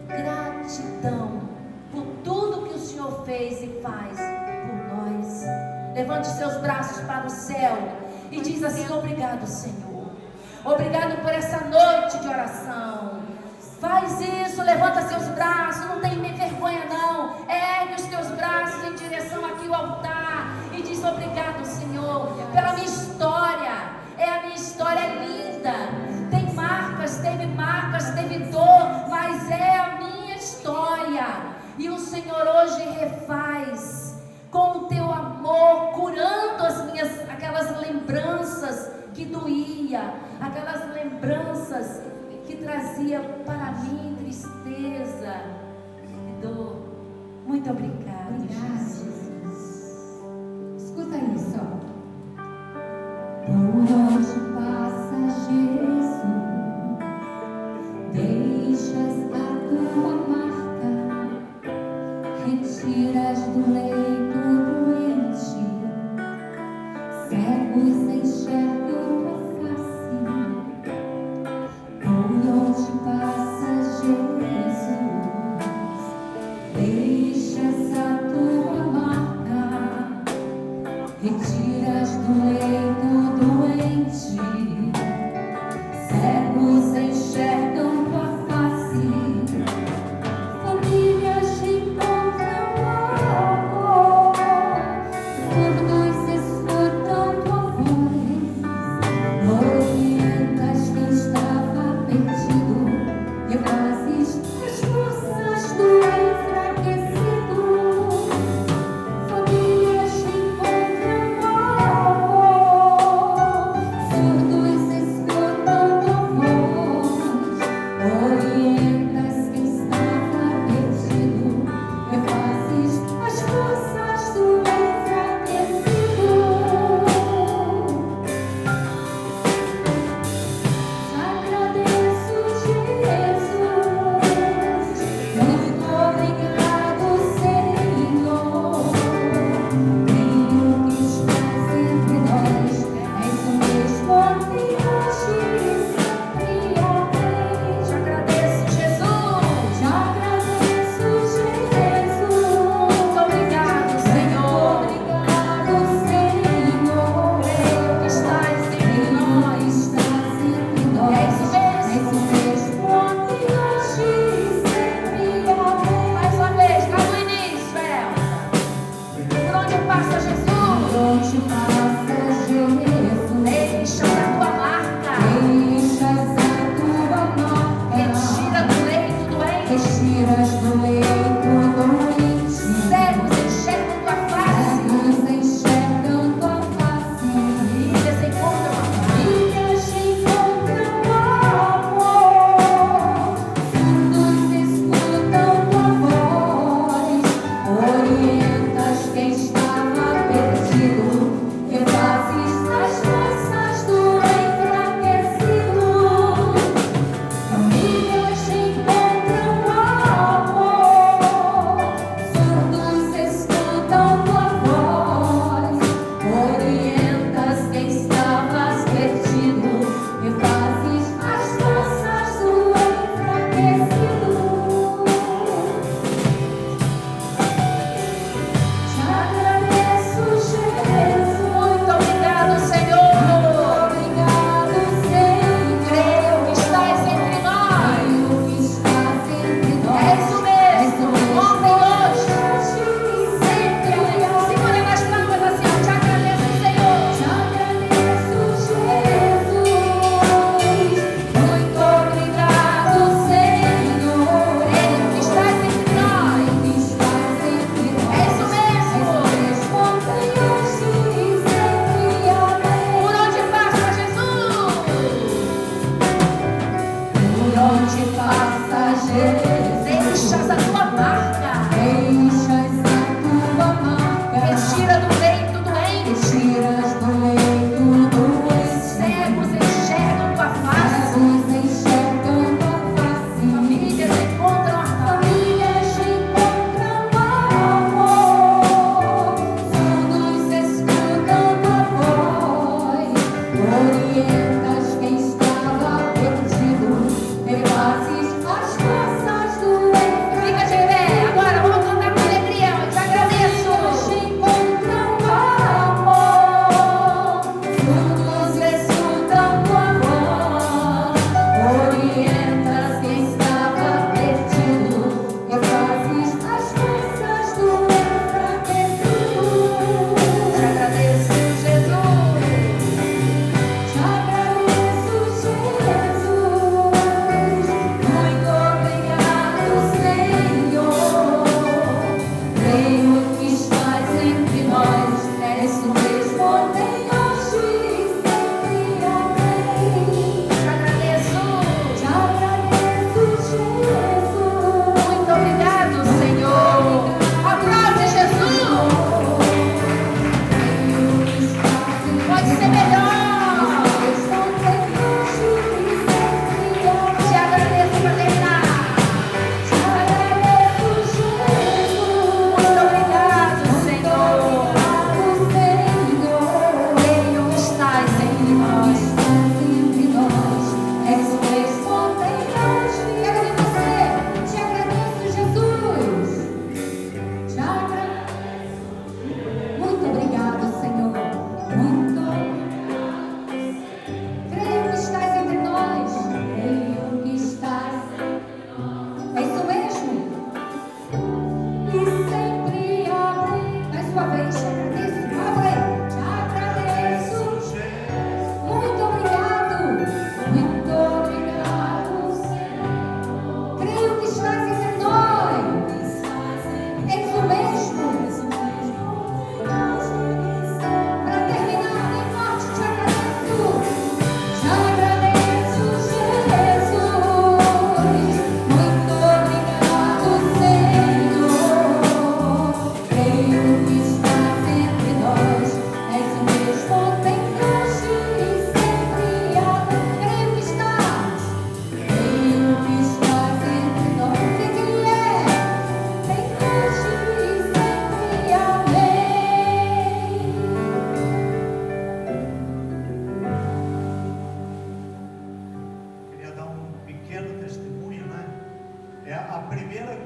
gratidão por tudo que o Senhor fez e faz por nós. Levante seus braços para o céu e diz assim: obrigado, Senhor, obrigado por essa noite de oração. Faz isso, levanta seus braços, não tem vergonha não, ergue os teus braços em direção aqui ao altar e diz: obrigado, Senhor, pela minha história. A minha história é linda, tem marcas, teve dor, mas é a minha história, e o Senhor hoje refaz com o teu amor, curando aquelas lembranças que doía, aquelas lembranças que trazia para mim tristeza e dor. Muito obrigada, Jesus. Escuta isso, ó. Por onde passa Jesus, deixas a tua marca, retiras do leito doente, cegos enxergam tua face. Por onde passa Jesus,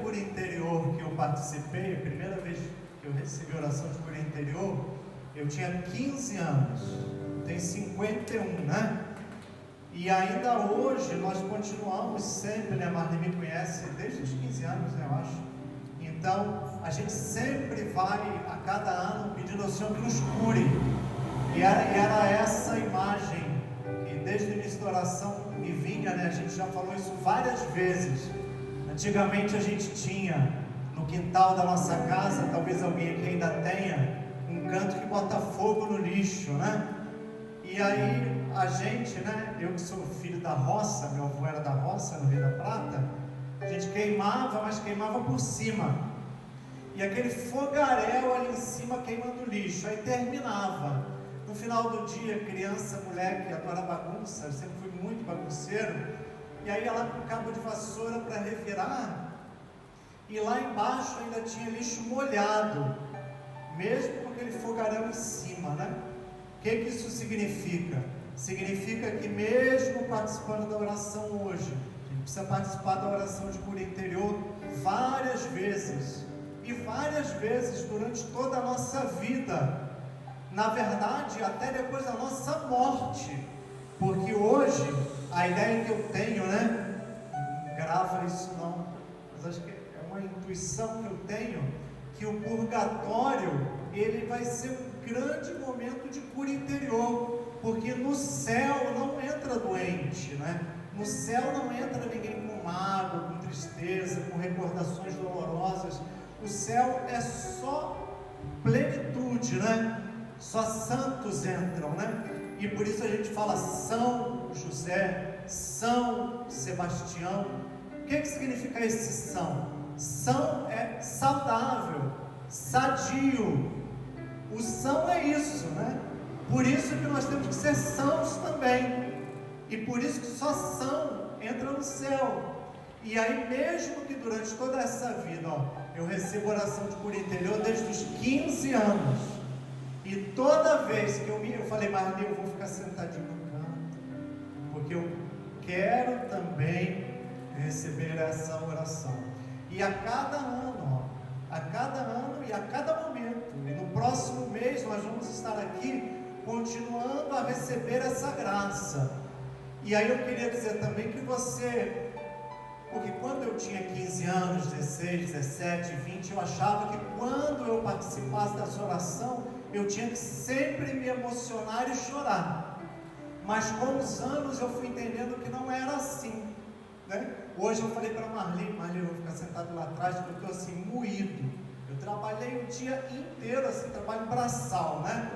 cura interior que eu participei, a primeira vez que eu recebi oração de cura interior, eu tinha 15 anos, tenho 51, né? E ainda hoje nós continuamos sempre, né? Marli me conhece desde os 15 anos, né, eu acho. Então, a gente sempre vai, a cada ano, pedindo ao Senhor que nos cure. E era essa imagem que desde o início da oração me vinha, né? A gente já falou isso várias vezes. Antigamente a gente tinha no quintal da nossa casa, talvez alguém aqui ainda tenha, um canto que bota fogo no lixo, né? E aí a gente, né? Eu que sou filho da roça, meu avô era da roça, no Rio da Prata, a gente queimava, mas queimava por cima. E aquele fogaréu ali em cima queimando lixo, aí terminava. No final do dia, criança, moleque, adora bagunça, eu sempre fui muito bagunceiro, e aí ia lá com o cabo de vassoura para revirar, e lá embaixo ainda tinha lixo molhado, mesmo com aquele fogaréu em cima, né? O que isso significa? Significa que mesmo participando da oração hoje, a gente precisa participar da oração de cura interior várias vezes, e várias vezes durante toda a nossa vida, na verdade até depois da nossa morte, porque hoje a ideia que eu tenho, né, grava isso não, mas acho que é uma intuição que eu tenho, que o purgatório ele vai ser um grande momento de cura interior, porque no céu não entra doente, né? No céu não entra ninguém com mágoa, com tristeza, com recordações dolorosas. O céu é só plenitude, né? Só santos entram, né? E por isso a gente fala São José, São Sebastião. O que significa esse São? São é saudável, sadio. O São é isso, né? Por isso que nós temos que ser sãos também. E por isso que só São entra no céu. E aí mesmo que durante toda essa vida, ó, eu recebo oração de cura interior desde os 15 anos. E toda vez que eu falei, Marli, eu vou ficar sentadinho no canto, porque eu quero também receber essa oração. E a cada ano, ó, a cada ano e a cada momento, e no próximo mês nós vamos estar aqui continuando a receber essa graça. E aí eu queria dizer também que você, porque quando eu tinha 15 anos, 16, 17, 20, eu achava que quando eu participasse dessa oração, eu tinha que sempre me emocionar e chorar. Mas com os anos eu fui entendendo que não era assim, né? Hoje eu falei para Marli, eu vou ficar sentado lá atrás, porque eu estou assim, moído. Eu trabalhei o dia inteiro assim, trabalho braçal, né?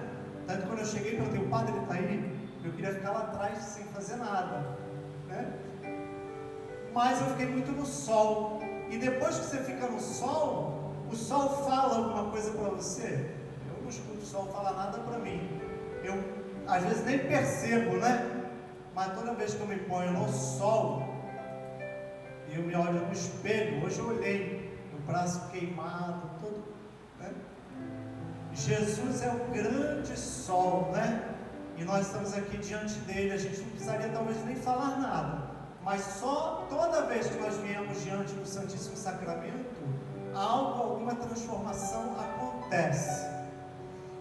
Tanto que quando eu cheguei, perguntei, o padre está aí? Eu queria ficar lá atrás sem fazer nada, né? Mas eu fiquei muito no sol. E depois que você fica no sol, o sol fala alguma coisa para você? Eu não escuto o sol falar nada para mim. Eu às vezes nem percebo, né? Mas toda vez que eu me ponho no sol, eu me olho no espelho. Hoje eu olhei, meu braço queimado, todo, né? Jesus é o grande sol, né? E nós estamos aqui diante dele. A gente não precisaria talvez nem falar nada, mas só toda vez que nós viemos diante do Santíssimo Sacramento, alguma transformação acontece.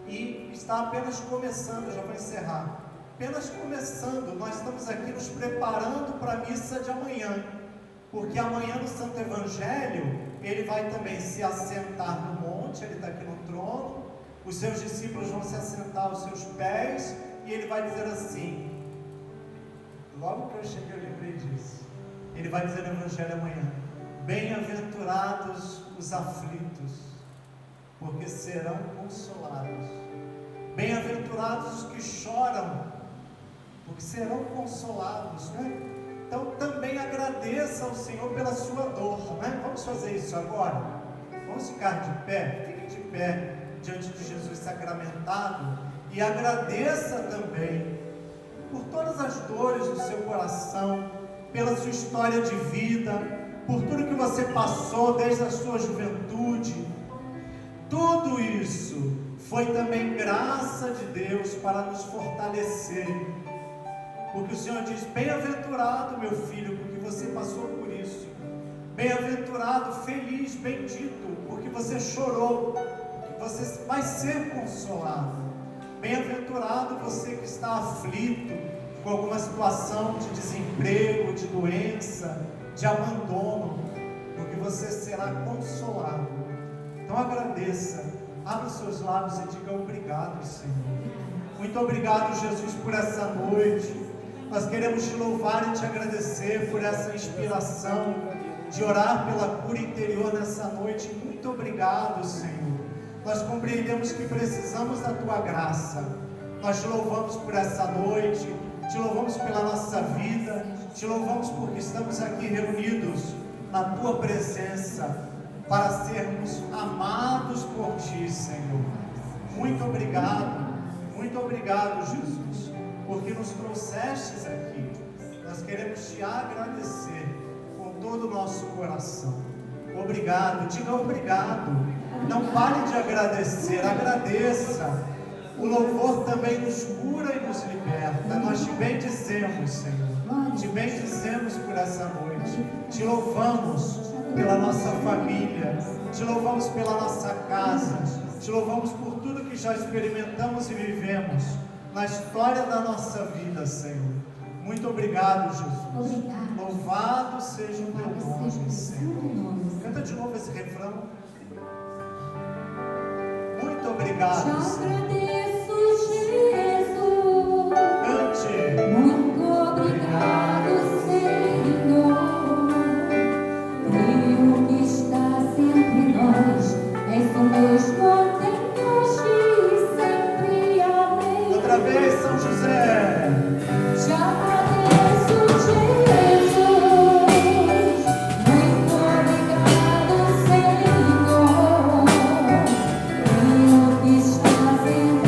E está apenas começando, já vou encerrar. Apenas começando, nós estamos aqui nos preparando para a missa de amanhã, porque amanhã no Santo Evangelho, ele vai também se assentar no monte, ele está aqui no trono, os seus discípulos vão se assentar aos seus pés, e ele vai dizer assim, logo que eu cheguei eu lembrei disso, ele vai dizer no Evangelho amanhã, bem-aventurados os aflitos, porque serão consolados. Bem-aventurados os que choram, porque serão consolados, né? Então também agradeça ao Senhor pela sua dor, né? Vamos fazer isso agora? Vamos ficar de pé? Fique de pé diante de Jesus sacramentado e agradeça também por todas as dores do seu coração, pela sua história de vida, por tudo que você passou desde a sua juventude. Tudo isso foi também graça de Deus para nos fortalecer, porque o Senhor diz, bem-aventurado meu filho, porque você passou por isso. Bem-aventurado, feliz, bendito, porque você chorou, que você vai ser consolado. Bem-aventurado você que está aflito com alguma situação de desemprego, de doença, de abandono, porque você será consolado. Então agradeça, abra os seus lábios e diga obrigado, Senhor. Muito obrigado, Jesus, por essa noite. Nós queremos te louvar e te agradecer por essa inspiração de orar pela cura interior nessa noite. Muito obrigado, Senhor. Nós compreendemos que precisamos da tua graça. Nós te louvamos por essa noite, te louvamos pela nossa vida, te louvamos porque estamos aqui reunidos na tua presença para sermos amados por ti, Senhor. Muito obrigado, Jesus, porque nos trouxestes aqui. Nós queremos te agradecer com todo o nosso coração. Obrigado, diga obrigado. Não pare de agradecer, agradeça. O louvor também nos cura e nos liberta. Nós te bendizemos, Senhor. Te bendizemos por essa noite. Te louvamos pela nossa família. Te louvamos pela nossa casa. Te louvamos por tudo que já experimentamos e vivemos na história da nossa vida, Senhor. Muito obrigado, Jesus. Obrigado. Louvado seja o teu nome, Seja o Senhor. teu nome. Canta de novo esse refrão. Muito obrigado, Te Senhor. agradeço, Jesus. Cante. Muito obrigado, Senhor. Creio que está sempre nós. És um Deus contente e sempre amém. Outra vez, São José. Te agradeço, Jesus. Muito obrigado, Senhor. Creio que está sempre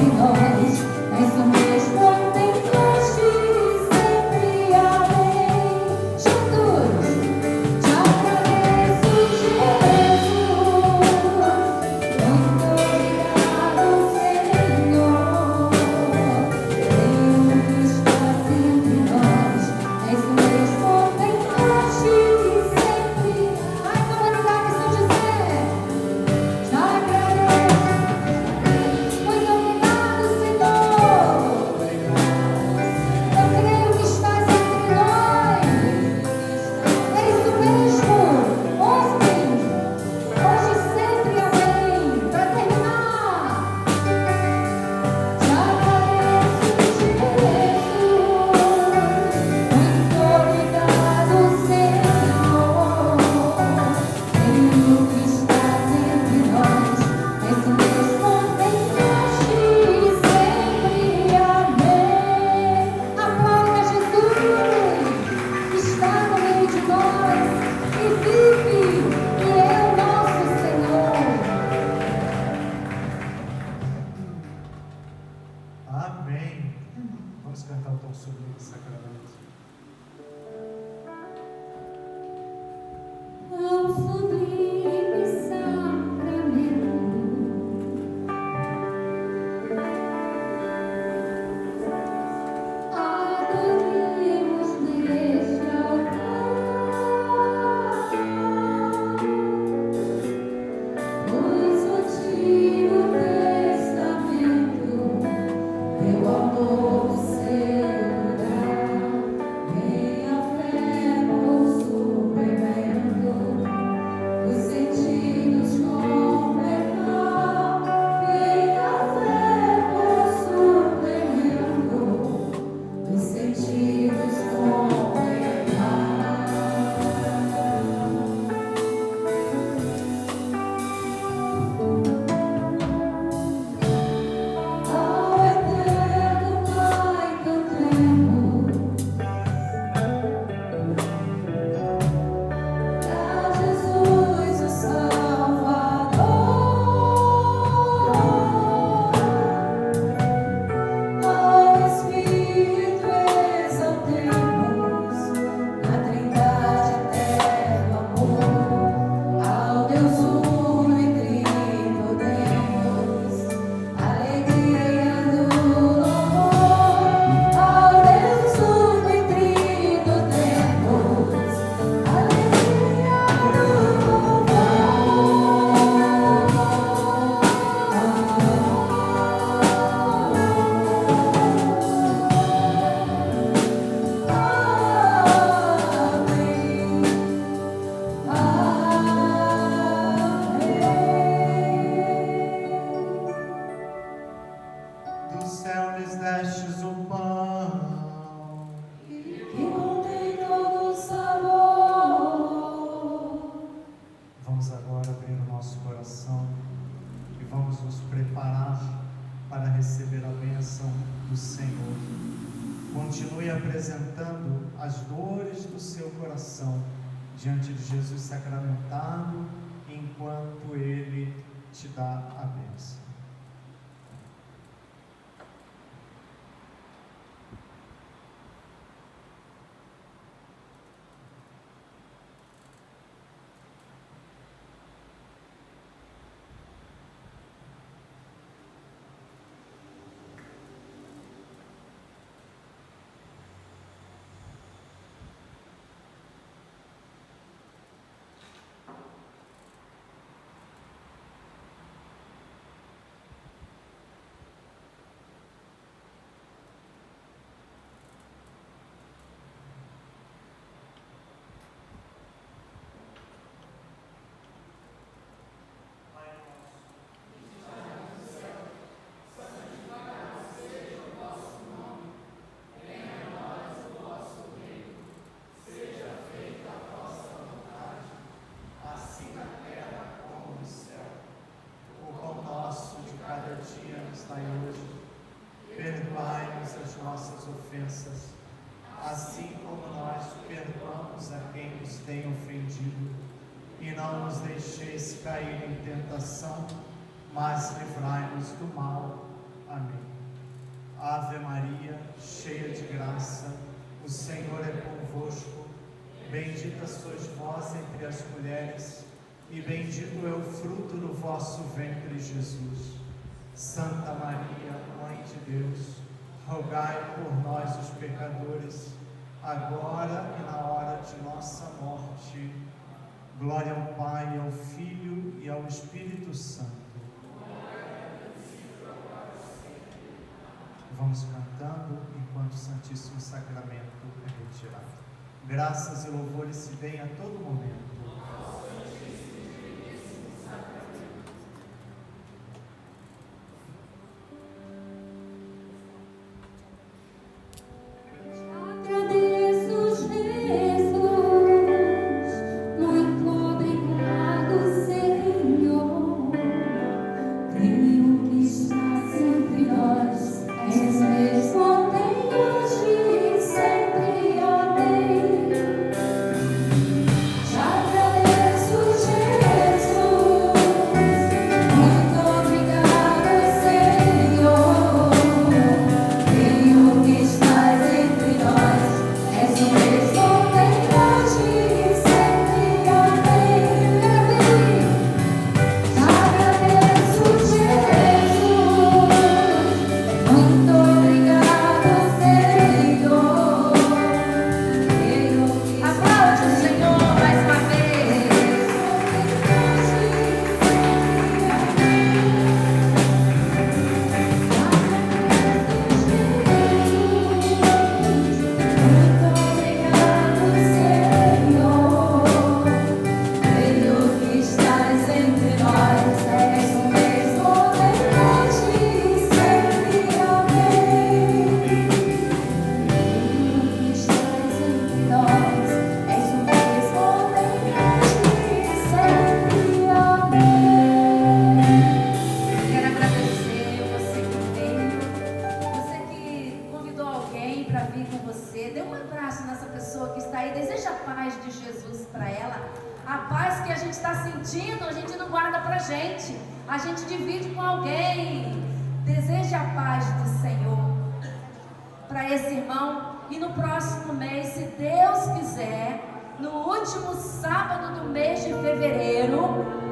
do Senhor. Continue apresentando as dores do seu coração diante de Jesus sacramentado, enquanto Ele te dá a bênção. Perdoai-nos as nossas ofensas, assim como nós perdoamos a quem nos tem ofendido, e não nos deixeis cair em tentação, mas livrai-nos do mal. Amém. Ave Maria, cheia de graça, o Senhor é convosco, bendita sois vós entre as mulheres, e bendito é o fruto do vosso ventre, Jesus. Santa Maria, Mãe de Deus, rogai por nós, os pecadores, agora e na hora de nossa morte. Glória ao Pai, ao Filho e ao Espírito Santo. Vamos cantando enquanto o Santíssimo Sacramento é retirado. Graças e louvores se deem a todo momento. A gente divide com alguém. Deseje a paz do Senhor para esse irmão. E no próximo mês, se Deus quiser, no último sábado do mês de fevereiro,